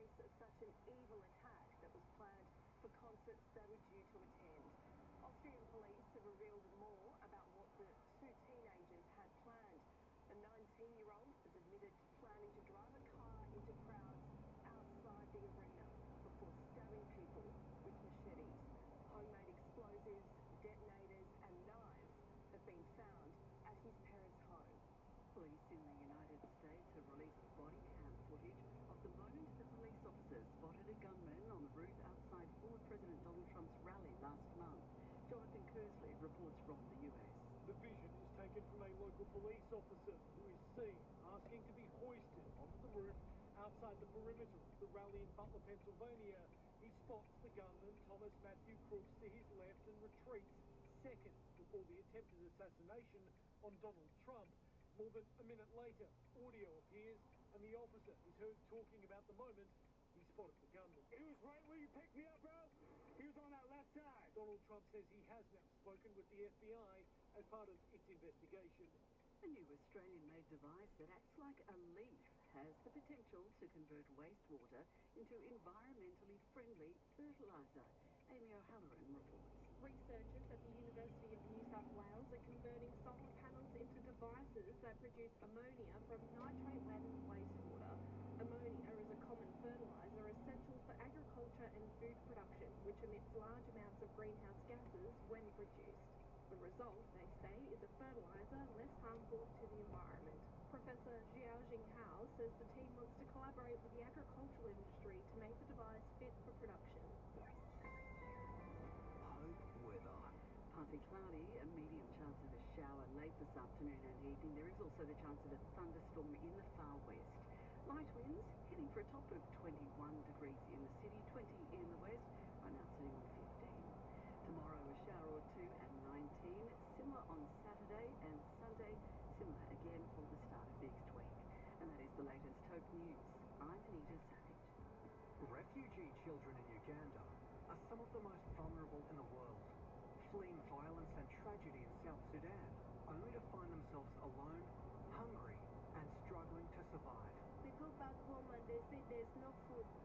evidence of such an evil attack that was planned for concerts they were due to attend. Austrian police have revealed more about what the two teenagers had planned. The 19-year-old has admitted to planning to drive a car into crowds outside the arena before stabbing people with machetes. Homemade explosives, detonators and knives have been found at his parents' home. Police in the United States have released body cam footage of the moment the police officers spotted a gunman on the route outside former President Donald Trump's rally last month. Jonathan Kersley reports from the US. The vision is taken from a local police officer who is seen asking to be hoisted onto the roof outside the perimeter of the rally in Butler, Pennsylvania. He spots the gunman, Thomas Matthew Crooks, to his left and retreats seconds before the attempted assassination on Donald Trump. More than a minute later, audio appears and the officer is heard talking about the moment he spotted the gunman. He was right where you picked me up, bro. He was on that left side. Donald Trump says he has now spoken with the FBI as part of its investigation. A new Australian-made device that acts like a leaf has the potential to convert wastewater into environmentally friendly fertiliser. Amy O'Halloran reports. Researchers at the University of New South Wales are converting solar panels into devices that produce ammonia from nitrate-laden wastewater. Ammonia is a common fertiliser essential for agriculture and food production, which emits large amounts of greenhouse gases when produced. The result, they say, is a fertiliser less harmful to the environment. Professor Xiaojing Hao says the team wants to collaborate with the agricultural industry to make the device fit for production. Weather. Partly cloudy, a medium chance of a shower late this afternoon and evening. There is also the chance of a thunderstorm in the far west. Light winds heading for a top of 21 degrees in the city, 20 in the west. I'm now sitting on 15. Tomorrow a shower or two and 19. Similar on Saturday and Sunday. Similar again for the start of next week. And that is the latest Hope News. I'm Anita Savage. Refugee children in Uganda are some of the most vulnerable in the world, fleeing violence and tragedy in South Sudan, only to find themselves alone, hungry, and struggling to survive. We go back home and they say there's no food.